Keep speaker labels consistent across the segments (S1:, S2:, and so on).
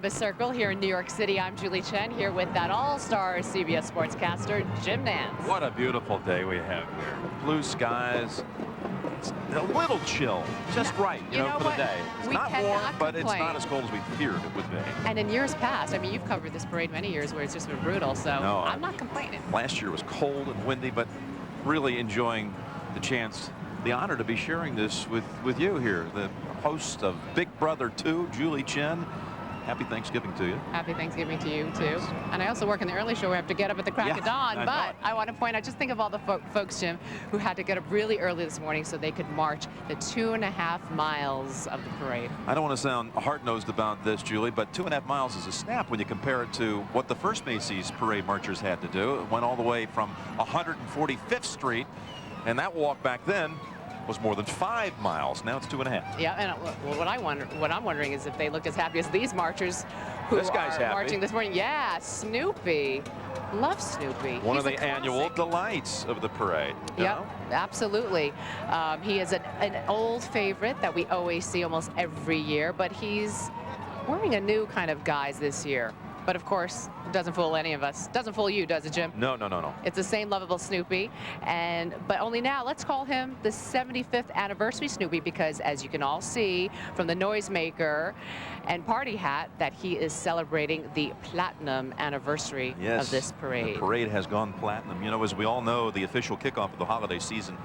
S1: The Circle here in New York City. I'm Julie Chen here with that all-star CBS sportscaster, Jim Nance.
S2: What a beautiful day we have here. Blue skies. It's a little chill, just right, you know, for the day. It's not warm, but it's not as cold as we feared it would be.
S1: And in years past, I mean, you've covered this parade many years where it's just been brutal, so
S2: no,
S1: I'm not complaining.
S2: Last year was cold and windy, but really enjoying the chance, the honor to be sharing this with you here, the host of Big Brother 2, Julie Chen. Happy Thanksgiving to you.
S1: Happy Thanksgiving to you, too. And I also work in the early show where I have to get up at the crack of dawn. But I want to point out, just think of all the folks, Jim, who had to get up really early this morning so they could march the 2.5 miles of the parade.
S2: I don't want to sound hard-nosed about this, Julie, but 2.5 miles is a snap when you compare it to what the first Macy's parade marchers had to do. It went all the way from 145th Street, and that walk back then was more than 5 miles. Now it's 2.5.
S1: Yeah, and what I'm wondering is if they look as happy as these marchers who
S2: this guy's
S1: are
S2: happy.
S1: marching this morning. Yeah, Snoopy. Love Snoopy.
S2: One of the annual delights of the parade.
S1: Yep, absolutely. He is an old favorite that we always see almost every year, but he's wearing a new kind of guise this year. But of course, it doesn't fool any of us. Doesn't fool you, does it, Jim?
S2: No, no, no, no.
S1: It's the same lovable Snoopy, but only now let's call him the 75th anniversary Snoopy, because as you can all see from the noisemaker and party hat that he is celebrating the platinum anniversary of this parade.
S2: The parade has gone platinum. You know, as we all know, the official kickoff of the holiday season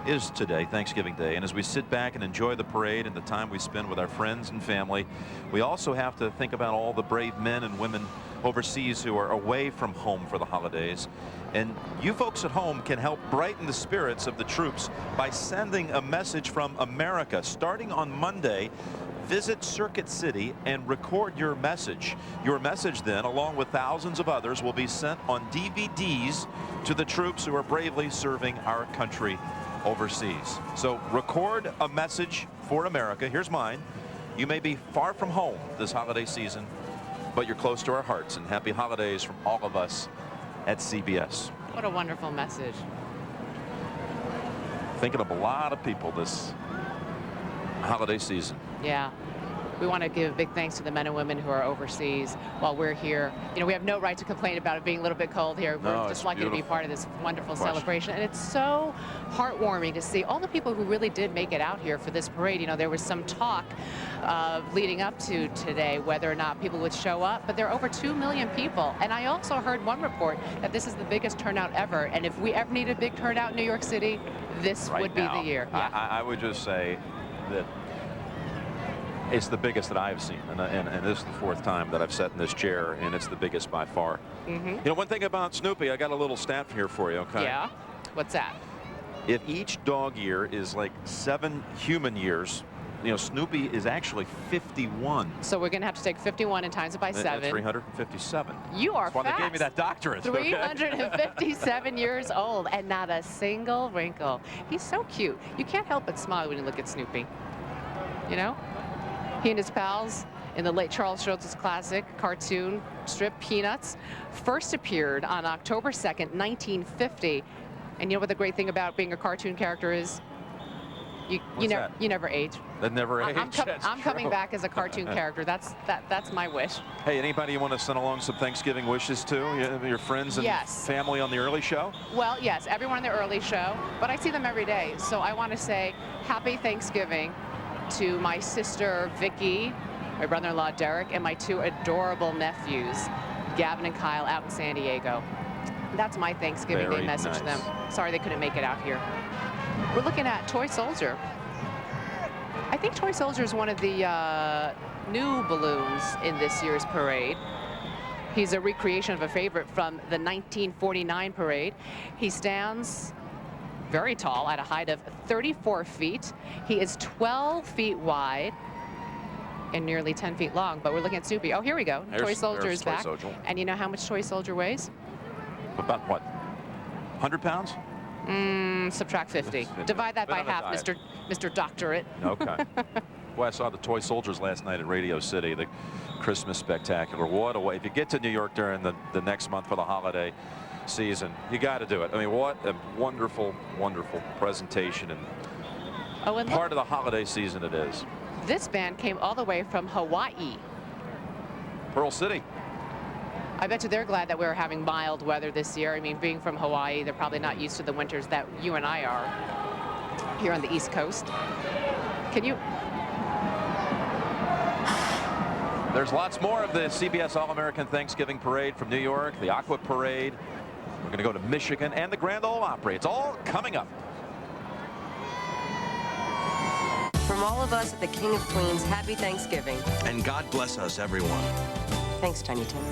S2: is today, Thanksgiving Day. And as we sit back and enjoy the parade and the time we spend with our friends and family, we also have to think about all the brave men and women overseas who are away from home for the holidays. And you folks at home can help brighten the spirits of the troops by sending a message from America. Starting on Monday, visit Circuit City and record your message. Your message then, along with thousands of others, will be sent on DVDs to the troops who are bravely serving our country overseas. So record a message for America. Here's mine. You may be far from home this holiday season, but you're close to our hearts, and happy holidays from all of us at CBS.
S1: What a wonderful message.
S2: Thinking of a lot of people this holiday season.
S1: Yeah. We want to give big thanks to the men and women who are overseas while we're here. You know, we have no right to complain about it being a little bit cold here. We're just lucky to be part of this wonderful celebration. And it's so heartwarming to see all the people who really did make it out here for this parade. You know, there was some talk leading up to today whether or not people would show up, but there are over 2 million people. And I also heard one report that this is the biggest turnout ever. And if we ever need a big turnout in New York City, this would be the year.
S2: Yeah. I would just say that it's the biggest that I've seen, and this is the 4th time that I've sat in this chair, and it's the biggest by far. You know, one thing about Snoopy, I got a little stat here for you, okay?
S1: Yeah? What's that?
S2: If each dog year is like 7 human years, you know, Snoopy is actually 51.
S1: So we're going to have to take 51 and times it by 7.
S2: That's 357.
S1: You are
S2: fast. That's why they gave me that doctorate.
S1: 357 years old and not a single wrinkle. He's so cute. You can't help but smile when you look at Snoopy. You know? He and his pals in the late Charles Schulz's classic cartoon strip Peanuts first appeared on October 2nd, 1950. And you know what the great thing about being a cartoon character is? You never age.
S2: That never age.
S1: I'm coming back as a cartoon character. That's my wish.
S2: Hey, anybody you want to send along some Thanksgiving wishes to? Your friends and family on the early show?
S1: Well, yes, everyone on the early show, but I see them every day. So I want to say happy Thanksgiving to my sister Vicky, my brother-in-law Derek, and my 2 adorable nephews, Gavin and Kyle, out in San Diego. That's my Thanksgiving Day message to them. Sorry they couldn't make it out here. We're looking at Toy Soldier. I think Toy Soldier is one of the new balloons in this year's parade. He's a recreation of a favorite from the 1949 parade. He stands very tall at a height of 34 feet. He is 12 feet wide and nearly 10 feet long, but we're looking at Snoopy. Oh, here we go. Toy Soldier is back. And you know how much Toy Soldier weighs?
S2: About what? 100 pounds?
S1: Subtract 50. Divide that by half, Mr. Doctorate.
S2: Okay. Well, I saw the Toy Soldiers last night at Radio City, the Christmas spectacular. What a way. If you get to New York during the next month for the holiday season, you got to do it. I mean, what a wonderful, wonderful presentation and part of the holiday season it is.
S1: This band came all the way from Hawaii.
S2: Pearl City.
S1: I bet you they're glad that we're having mild weather this year. I mean, being from Hawaii, they're probably not used to the winters that you and I are here on the East Coast. Can you?
S2: There's lots more of the CBS All-American Thanksgiving Parade from New York, the Aqua Parade. We're going to go to Michigan and the Grand Ole Opry. It's all coming up.
S3: From all of us at the King of Queens, happy Thanksgiving.
S4: And God bless us, everyone.
S3: Thanks, Tiny Tim.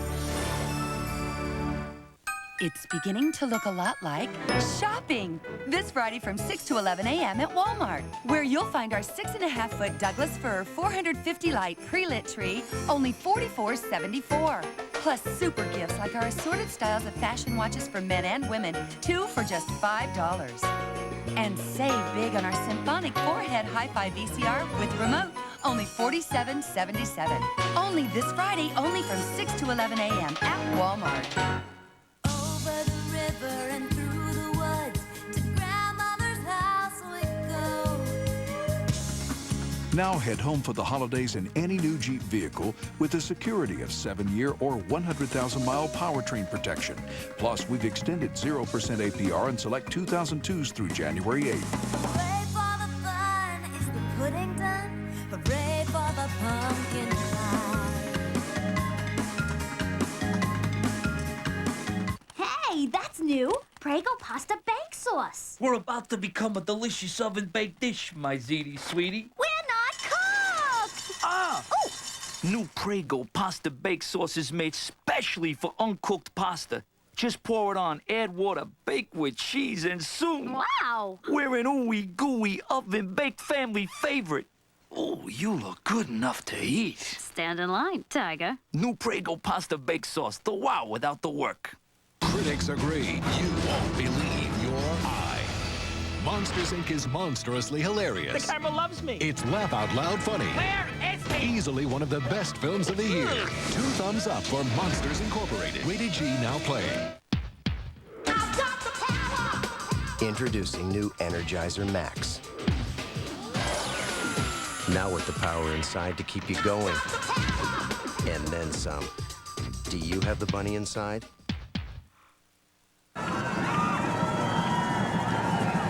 S5: It's beginning to look a lot like shopping. This Friday from 6 to 11 a.m. at Walmart, where you'll find our 6.5-foot Douglas fir 450 light pre-lit tree, only $44.74. Plus super gifts like our assorted styles of fashion watches for men and women, 2 for just $5. And save big on our symphonic 4-head hi-fi VCR with remote, only $47.77. Only this Friday, only from 6 to 11 a.m. at Walmart.
S6: Over the river and through the woods to grandmother's house we go.
S7: Now head home for the holidays in any new Jeep vehicle with the security of 7-year or 100,000-mile powertrain protection. Plus, we've extended 0% APR on select 2002s through January 8th.
S6: Hooray for the fun, is the pudding done? Hooray for the pumpkin pie. Hey, that's new. Prego pasta bake sauce.
S8: We're about to become a delicious oven-baked dish, my ziti sweetie.
S6: We're not cooks!
S8: Ah!
S6: Oh!
S8: New Prego pasta bake sauce is made specially for uncooked pasta. Just pour it on, add water, bake with cheese, and soon...
S6: Wow!
S8: We're an ooey gooey oven-baked family favorite. Oh, you look good enough to eat.
S6: Stand in line, Tiger.
S8: New Prego pasta bake sauce, the wow without the work.
S7: Critics agree. You won't believe your eye. Monsters, Inc. is monstrously hilarious.
S8: The camera loves me.
S7: It's laugh out loud funny.
S8: Where is he?
S7: Easily one of the best films of the year. 2 thumbs up for Monsters Incorporated. Rated G now playing.
S6: I've got the power!
S9: Introducing new Energizer Max. Now with the power inside to keep you going. And then some. Do you have the bunny inside?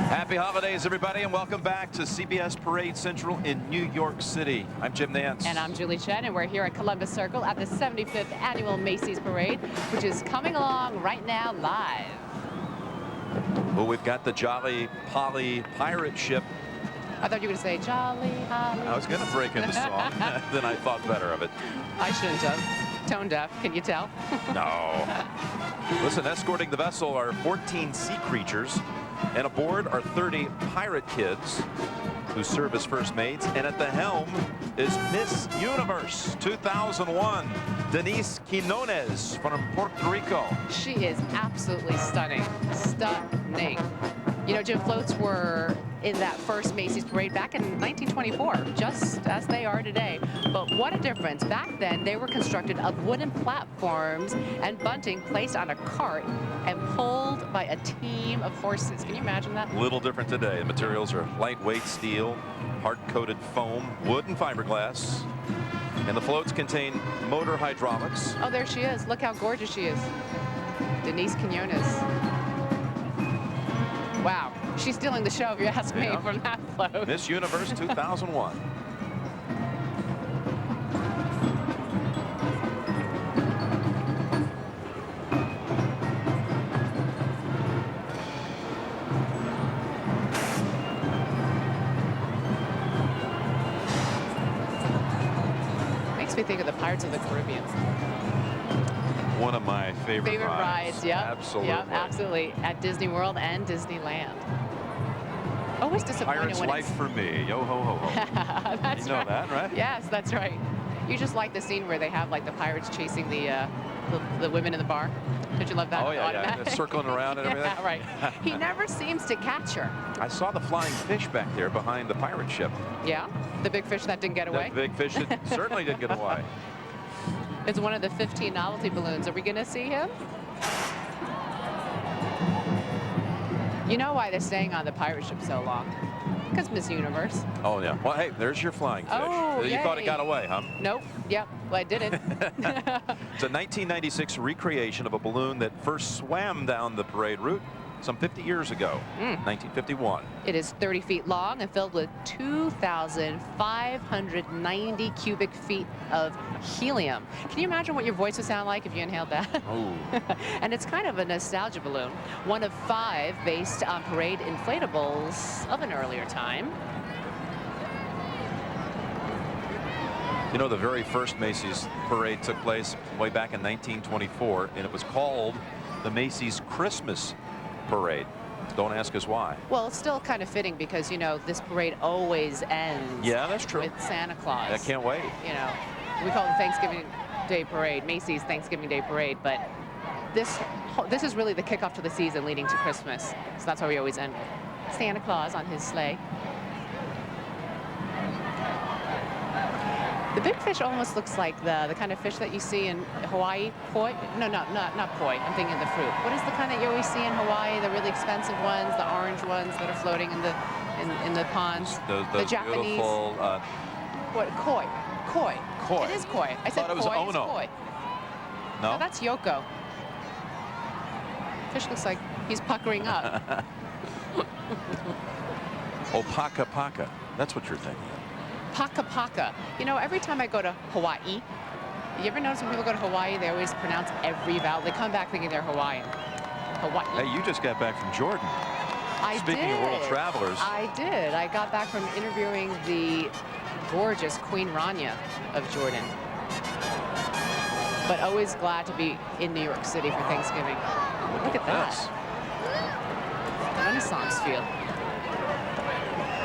S2: Happy holidays, everybody, and welcome back to CBS Parade Central in New York City. I'm Jim Nance.
S1: And I'm Julie Chen, and we're here at Columbus Circle at the 75th Annual Macy's Parade, which is coming along right now live.
S2: Well, we've got the Jolly Polly pirate ship.
S1: I thought you were going to say Jolly Holly.
S2: I was going to break into song, then I thought better of it.
S1: I shouldn't have. Tone deaf, can you tell?
S2: No. Listen, escorting the vessel are 14 sea creatures, and aboard are 30 pirate kids who serve as first mates. And at the helm is Miss Universe 2001, Denise Quinones from Puerto Rico.
S1: She is absolutely stunning. Stunning. You know, Jim, floats were in that first Macy's parade back in 1924, just as they are today. But what a difference. Back then, they were constructed of wooden platforms and bunting placed on a cart and pulled by a team of horses. Can you imagine that?
S2: A little different today. The materials are lightweight steel, hard-coated foam, wood, and fiberglass. And the floats contain motor hydraulics.
S1: Oh, there she is. Look how gorgeous she is. Denise Quinones. Wow, she's stealing the show, if you ask me, from that float.
S2: Miss Universe 2001.
S1: Makes me think of the Pirates of the Caribbean.
S2: One of my favorite
S1: rides. Yep.
S2: Absolutely.
S1: Yep, absolutely. At Disney World and Disneyland. Always disappointed
S2: Pirate's
S1: when
S2: Life
S1: it's...
S2: for me. Yo ho ho ho.
S1: That's
S2: You know
S1: right.
S2: that, right?
S1: Yes, that's right. You just like the scene where they have like the pirates chasing the women in the bar. Did you love that?
S2: Oh yeah, yeah. Circling around and everything.
S1: Yeah, right. He never seems to catch her.
S2: I saw the flying fish back there behind the pirate ship.
S1: Yeah, the big fish that didn't get away.
S2: The big fish that certainly didn't get away.
S1: It's one of the 15 novelty balloons. Are we going to see him? You know why they're staying on the pirate ship so long? Because Miss Universe.
S2: Oh yeah. Well, hey, there's your flying fish.
S1: Oh,
S2: You thought it
S1: yay.
S2: got away, huh?
S1: Nope. Yep. Well, I didn't.
S2: It's a 1996 recreation of a balloon that first swam down the parade route some 50 years ago, 1951.
S1: It is 30 feet long and filled with 2,590 cubic feet of helium. Can you imagine what your voice would sound like if you inhaled that?
S2: Oh.
S1: And it's kind of a nostalgia balloon, one of 5 based on parade inflatables of an earlier time.
S2: You know, the very first Macy's parade took place way back in 1924, and it was called the Macy's Christmas Parade. Don't ask us why.
S1: Well, it's still kind of fitting because, you know, this parade always ends.
S2: Yeah, that's true.
S1: With Santa Claus.
S2: I can't wait.
S1: You know, we call it the Thanksgiving Day Parade, Macy's Thanksgiving Day Parade, but this is really the kickoff to the season leading to Christmas. So that's why we always end with Santa Claus on his sleigh. The big fish almost looks like the kind of fish that you see in Hawaii. Koi? No, not koi. I'm thinking of the fruit. What is the kind that you always see in Hawaii? The really expensive ones, the orange ones that are floating in the ponds.
S2: The
S1: Japanese.
S2: Beautiful,
S1: What? Koi. Koi.
S2: Koi.
S1: It is koi. I said
S2: thought it was
S1: koi.
S2: Ono.
S1: It's koi.
S2: No?
S1: No, that's Yoko. Fish looks like he's puckering up.
S2: Oh, paka paka. That's what you're thinking of.
S1: Paka paka. You know, every time I go to Hawaii, you ever notice when people go to Hawaii, they always pronounce every vowel. They come back thinking they're Hawaiian. Hawaii.
S2: Hey, you just got back from Jordan. Speaking of world travelers.
S1: I did. I got back from interviewing the gorgeous Queen Rania of Jordan. But always glad to be in New York City for Thanksgiving. Look at that. Renaissance feel.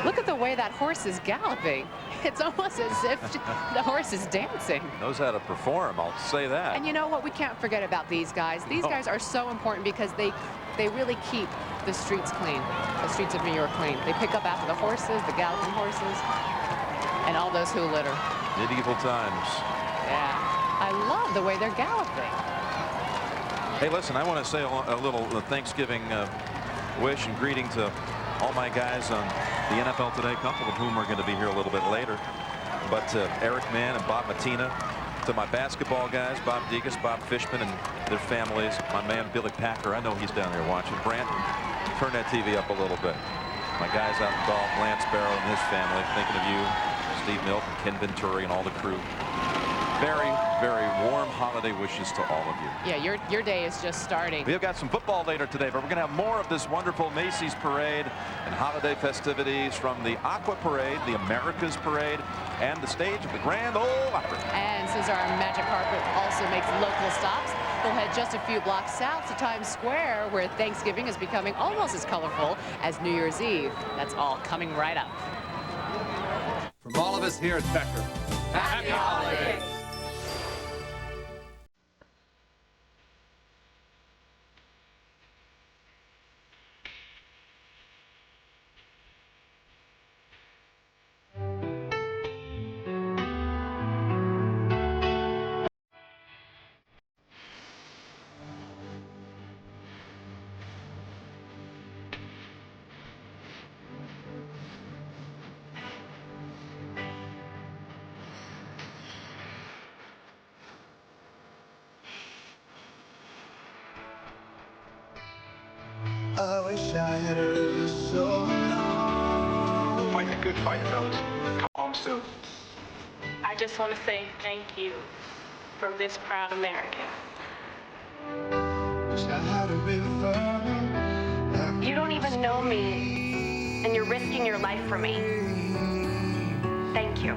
S1: Look at the way that horse is galloping. It's almost as if the horse is dancing.
S2: Knows how to perform, I'll say that.
S1: And you know what? We can't forget about these guys. These guys are so important because they really keep the streets clean, the streets of New York clean. They pick up after the horses, the galloping horses, and all those who litter.
S2: Medieval times.
S1: Yeah. I love the way they're galloping.
S2: Hey, listen, I want to say a little Thanksgiving wish and greeting to all my guys on the NFL Today, a couple of whom are going to be here a little bit later. But Eric Mann and Bob Matina, to my basketball guys, Bob Degas, Bob Fishman, and their families, my man Billy Packer, I know he's down there watching. Brant, turn that TV up a little bit. My guys out in golf, Lance Barrow and his family, thinking of you, Steve Milton, Ken Venturi, and all the crew. Very, very warm holiday wishes to all of you.
S1: Yeah, your day is just starting.
S2: We've got some football later today, but we're going to have more of this wonderful Macy's Parade and holiday festivities from the Aqua Parade, the America's Parade, and the stage of the Grand Ole Opry.
S1: And since our magic carpet also makes local stops, we'll head just a few blocks south to Times Square, where Thanksgiving is becoming almost as colorful as New Year's Eve. That's all coming right up.
S10: From all of us here at Becker,
S1: Happy Holidays!
S11: I wish I had lived so long.
S12: Fight a good fight, fellas. Come home soon.
S13: I just want to say thank you from this proud American.
S11: Wish I had a river.
S13: You don't even know me, and you're risking your life for me. Thank you.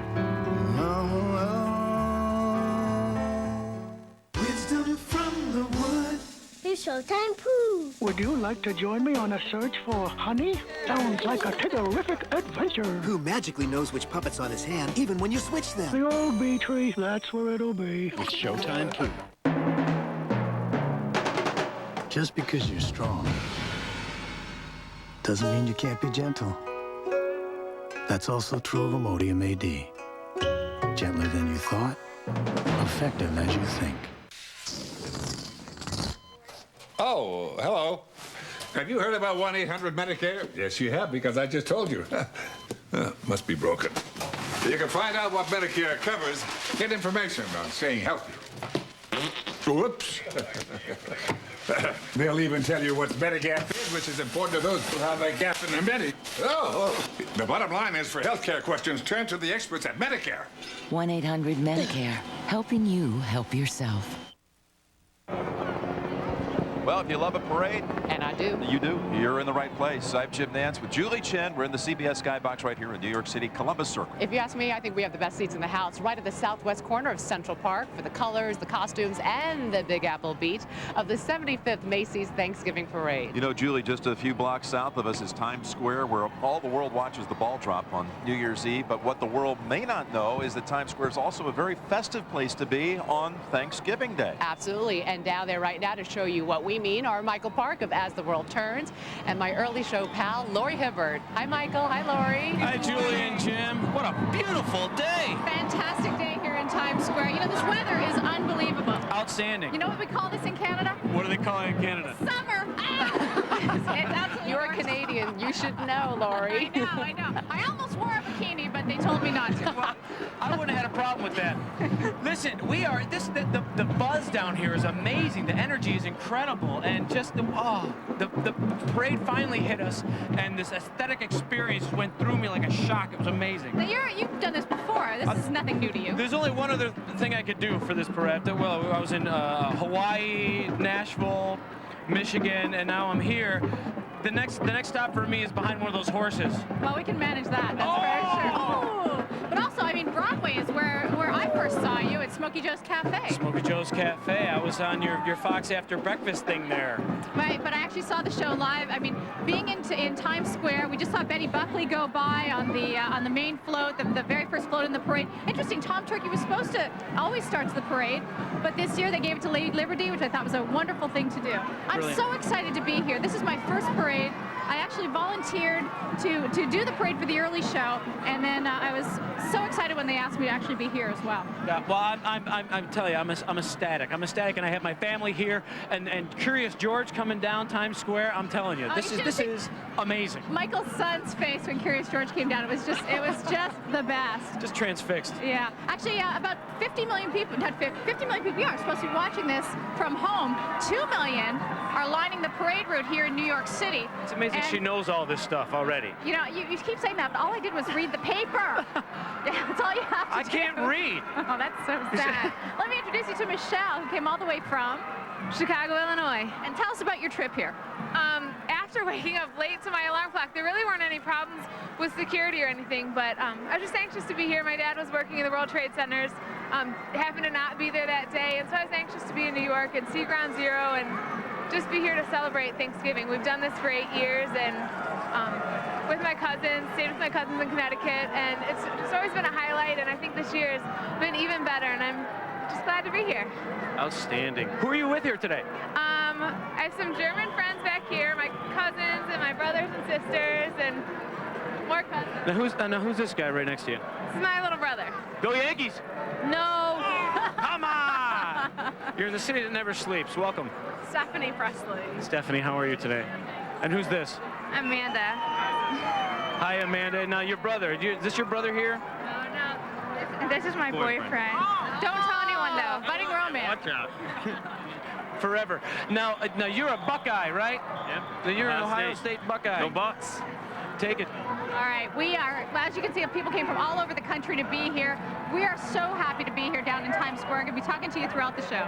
S11: Wisdom from the wood.
S14: It's showtime, Pooh.
S15: Would you like to join me on a search for honey? Sounds like a terrific adventure.
S16: Who magically knows which puppet's on his hand, even when you switch them?
S15: The old bee tree, that's where it'll be.
S17: It's showtime, too. Just because you're strong doesn't mean you can't be gentle. That's also true of Imodium AD. Gentler than you thought, effective as you think.
S18: Oh, hello. Have you heard about 1-800-MEDICARE? Yes, you have, because I just told you. Must be broken. You can find out what Medicare covers. Get information on staying healthy. Whoops. They'll even tell you what Medigap is, which is important to those who have a gap in their Medi. Oh, the bottom line is for healthcare questions, turn to the experts at Medicare.
S19: 1-800-Medicare. Helping you help yourself.
S2: Well, if you love a parade,
S1: and I do,
S2: you do, you're in the right place. I'm Jim Nance with Julie Chen. We're in the CBS Skybox right here in New York City, Columbus Circle.
S1: If you ask me, I think we have the best seats in the house, right at the southwest corner of Central Park for the colors, the costumes, and the Big Apple beat of the 75th Macy's Thanksgiving Parade.
S2: You know, Julie, just a few blocks south of us is Times Square, where all the world watches the ball drop on New Year's Eve. But what the world may not know is that Times Square is also a very festive place to be on Thanksgiving Day.
S1: Absolutely. And down there right now to show you what we mean are Michael Park of As the World Turns and my early show pal, Lori Hibbard. Hi, Michael. Hi, Lori.
S20: Hi, Julie and Jim. What a beautiful day.
S21: Fantastic day here in Times Square. You know, this weather is unbelievable.
S20: Outstanding.
S21: You know what we call this in Canada?
S20: What do they call it in Canada?
S21: Summer.
S1: You're a Canadian. You should know, Lori.
S21: I know. I almost wore a bikini, but they told me not to.
S20: Well, I wouldn't have had a problem with that. Listen, the buzz down here is amazing. The energy is incredible, and just the parade finally hit us, and this aesthetic experience went through me like a shock. It was amazing.
S21: Now you've done this before. This is nothing new to you.
S20: There's only one other thing I could do for this parade. Well, I was in Hawaii, Nashville, Michigan, and now I'm here. The next stop for me is behind one of those horses.
S21: Well, we can manage that. That's very sure. Oh! But also, I mean, Broadway is where I first saw you at Smokey Joe's Cafe.
S20: Smokey Joe's Cafe. I was on your Fox After Breakfast thing there.
S21: Right, but I actually saw the show live. I mean, being in Times Square, we just saw Betty Buckley go by on the main float, the very first float in the parade. Interesting, Tom Turkey was supposed to always starts the parade, but this year they gave it to Lady Liberty, which I thought was a wonderful thing to do. I'm so excited to be here. This is my first parade. I actually volunteered to do the parade for the early show, and then I was so excited when they asked me to actually be here as well.
S20: Yeah, well, I'm telling you, I'm ecstatic. I'm ecstatic, and I have my family here, and Curious George coming down Times Square. I'm telling you, this is amazing.
S21: Michael's son's face when Curious George came down, it was just the best.
S20: Just transfixed.
S21: Yeah, actually, about 50 million people, not 50 million people, are supposed to be watching this from home. 2 million are lining the parade route here in New York City.
S20: It's amazing she knows all this stuff already.
S21: You know, you keep saying that, but all I did was read the paper. Yeah, that's all you have to do.
S20: I can't read.
S21: Oh, that's so sad. Let me introduce you to Michelle, who came all the way from
S22: Chicago, Illinois.
S21: And tell us about your trip here.
S22: After waking up late to my alarm clock, there really weren't any problems with security or anything, but I was just anxious to be here. My dad was working in the World Trade Centers, happened to not be there that day, and so I was anxious to be in New York and see Ground Zero and just be here to celebrate Thanksgiving. We've done this for 8 years, and with my cousins, stayed with my cousins in Connecticut, and it's always been a highlight, and I think this year has been even better, and I'm just glad to be here.
S20: Outstanding. Who are you with here today?
S22: I have some German friends back here, my cousins and my brothers and sisters, and more cousins.
S20: Now who's this guy right next to you?
S22: This is my little brother.
S20: Go Yankees!
S22: No.
S20: Come on! You're in the city that never sleeps. Welcome.
S22: Stephanie Presley.
S20: Stephanie, how are you today? And who's this?
S22: Amanda.
S20: Hi, Amanda. Now, your brother. Is this your brother here?
S22: No. This is my boyfriend. Don't tell anyone, though. Budding romance.
S20: Watch out. Forever. Now, you're a Buckeye, right? Yep. You're an Ohio State Buckeye.
S23: Go Bucks.
S20: Take it.
S21: All right, we are, as you can see, people came from all over the country to be here. We are so happy to be here down in Times Square. I'm going to be talking to you throughout the show.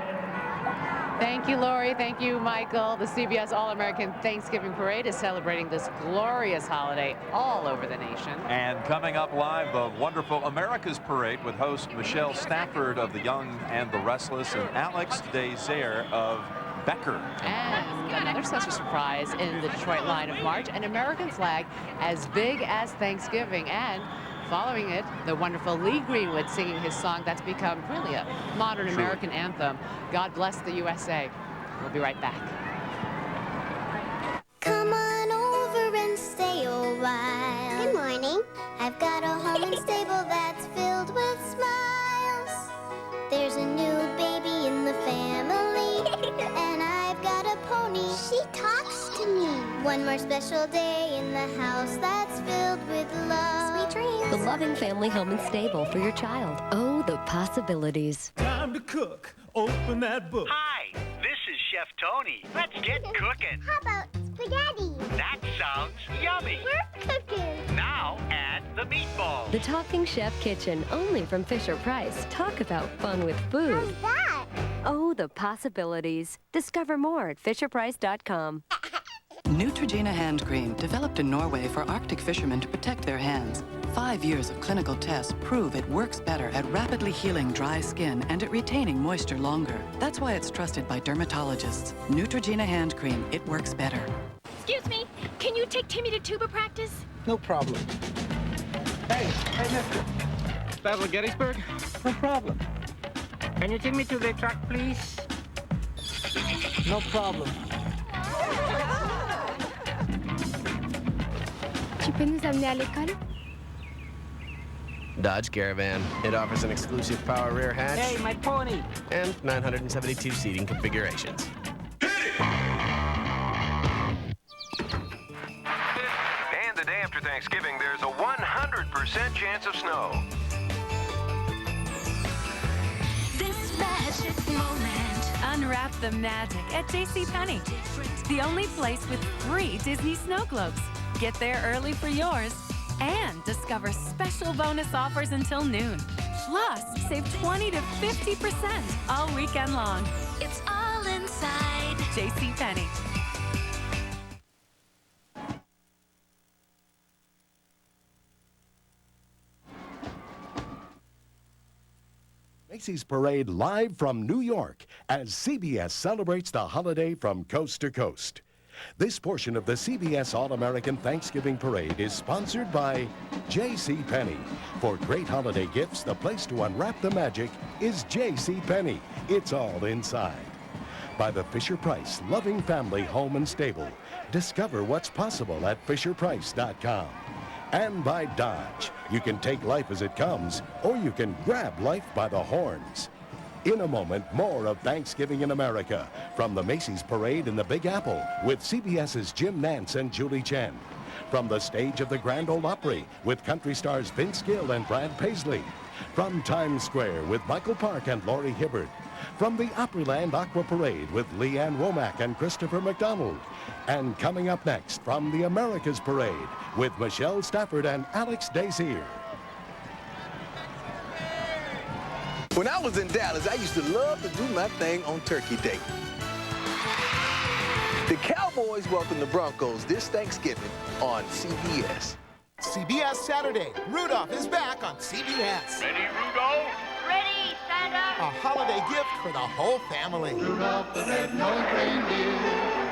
S21: Thank you, Lori. Thank you, Michael. The CBS All-American Thanksgiving Parade is celebrating this glorious holiday all over the nation.
S2: And coming up live, the wonderful America's Parade with host Michelle Stafford of The Young and the Restless and Alex Desire of Becker.
S1: And another special surprise in the Detroit line of march, an American flag as big as Thanksgiving. And following it, the wonderful Lee Greenwood singing his song that's become really a modern American anthem, God Bless the USA. We'll be right back.
S6: Come on over and stay a while. Good morning. I've got a home and stable that's filled with smiles. There's a new baby in the family, and I've got a pony. She talks to me. One more special day in the house that's filled with love. Sweet dreams.
S3: The loving family home and stable for your child. Oh, the possibilities.
S4: Time to cook. Open that book.
S23: Hi, this is Chef Tony. Let's get cooking.
S6: How about spaghetti?
S23: That sounds yummy.
S6: We're cooking.
S23: Now add the meatballs.
S3: The Talking Chef Kitchen, only from Fisher-Price. Talk about fun with food.
S6: How's that?
S3: Oh, the possibilities. Discover more at fisherprice.com.
S24: Neutrogena hand cream, developed in Norway for Arctic fishermen to protect their hands. 5 years of clinical tests prove it works better at rapidly healing dry skin and at retaining moisture longer. That's why it's trusted by dermatologists. Neutrogena hand cream, it works better.
S25: Excuse me, can you take Timmy to tuba practice?
S26: No problem. Hey, mister.
S20: Battle of Gettysburg?
S26: No problem.
S20: Can you take me to the truck, please?
S26: No problem.
S9: Dodge Caravan. It offers an exclusive power rear hatch.
S26: Hey, my pony.
S9: And 972 seating configurations.
S27: And the day after Thanksgiving, there's a 100% chance of snow.
S5: This magic moment. Unwrap the magic at JCPenney. The only place with free Disney snow globes. Get there early for yours and discover special bonus offers until noon. Plus, save 20 to 50% all weekend long. It's all inside JCPenney.
S28: Macy's Parade live from New York as CBS celebrates the holiday from coast to coast. This portion of the CBS All-American Thanksgiving Parade is sponsored by JCPenney. For great holiday gifts, the place to unwrap the magic is JCPenney. It's all inside. By the Fisher-Price Loving Family Home and Stable. Discover what's possible at FisherPrice.com. And by Dodge. You can take life as it comes, or you can grab life by the horns. In a moment, more of Thanksgiving in America from the Macy's Parade in the Big Apple with CBS's Jim Nantz and Julie Chen. From the stage of the Grand Ole Opry with country stars Vince Gill and Brad Paisley. From Times Square with Michael Park and Laurie Hibbert. From the Opryland Aqua Parade with Leanne Womack and Christopher McDonald. And coming up next, from the America's Parade with Michelle Stafford and Alex Desir.
S29: When I was in Dallas, I used to love to do my thing on Turkey Day. The Cowboys welcome the Broncos this Thanksgiving on CBS.
S30: CBS Saturday. Rudolph is back on CBS.
S23: Ready, Rudolph?
S25: Ready, stand up.
S30: A holiday gift for the whole family.
S11: Rudolph the red-nosed reindeer,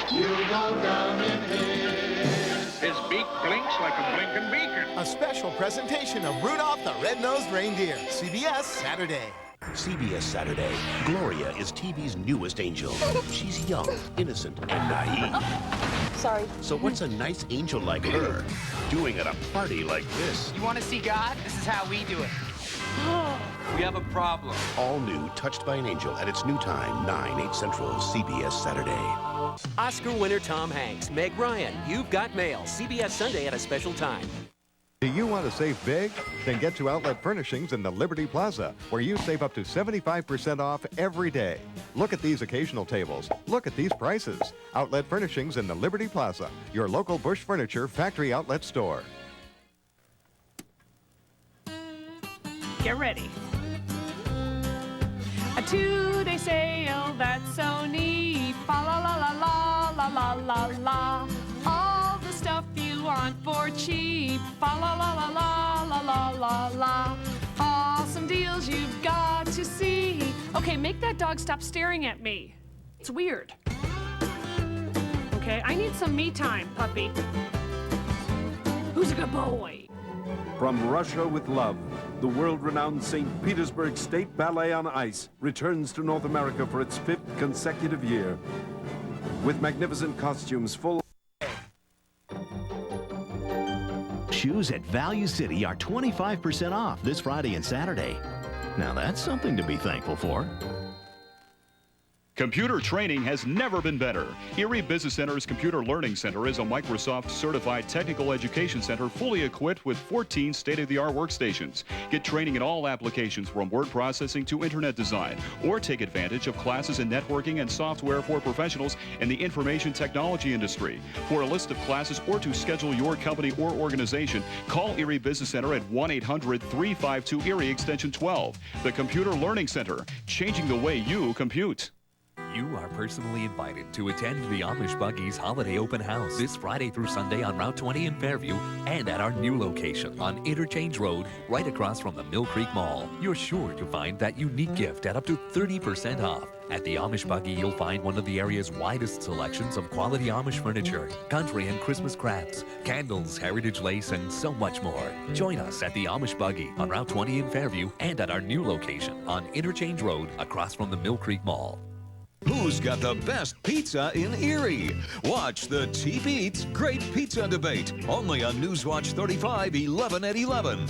S11: you go down in history.
S18: His beak blinks like a blinking beacon.
S30: A special presentation of Rudolph the Red-Nosed Reindeer. CBS Saturday.
S31: CBS Saturday. Gloria is TV's newest angel. She's young, innocent, and naive.
S25: Sorry.
S31: So what's a nice angel like her doing at a party like this?
S20: You want to see God? This is how we do it. We have a problem.
S31: All new Touched by an Angel at its new time, 9, 8 Central, CBS Saturday.
S32: Oscar winner Tom Hanks, Meg Ryan, You've Got Mail, CBS Sunday at a special time.
S33: Do you want to save big? Then get to Outlet Furnishings in the Liberty Plaza, where you save up to 75% off every day. Look at these occasional tables. Look at these prices. Outlet Furnishings in the Liberty Plaza, your local Bush Furniture factory outlet store.
S21: Get ready. A 2-day sale that's so neat. Fa la la la la la la la la. All the stuff you want for cheap. Fa la la la la la la la la. Awesome deals you've got to see. Okay, make that dog stop staring at me. It's weird. Okay, I need some me time, puppy. Who's a good boy?
S34: From Russia with Love, the world-renowned St. Petersburg State Ballet on Ice returns to North America for its 5th consecutive year. With magnificent costumes full.
S35: Shoes at Value City are 25% off this Friday and Saturday. Now that's something to be thankful for.
S1: Computer training has never been better. Erie Business Center's Computer Learning Center is a Microsoft-certified technical education center fully equipped with 14 state-of-the-art workstations. Get training in all applications from word processing to internet design, or take advantage of classes in networking and software for professionals in the information technology industry. For a list of classes or to schedule your company or organization, call Erie Business Center at 1-800-352-ERIE extension 12. The Computer Learning Center, changing the way you compute.
S2: You are personally invited to attend the Amish Buggies Holiday Open House this Friday through Sunday on Route 20 in Fairview and at our new location on Interchange Road right across from the Mill Creek Mall. You're sure to find that unique gift at up to 30% off. At the Amish Buggy, you'll find one of the area's widest selections of quality Amish furniture, country and Christmas crafts, candles, heritage lace, and so much more. Join us at the Amish Buggy on Route 20 in Fairview and at our new location on Interchange Road across from the Mill Creek Mall.
S4: Who's got the best pizza in Erie? Watch the T-Beats Great Pizza Debate, only on Newswatch 35, 11 at 11.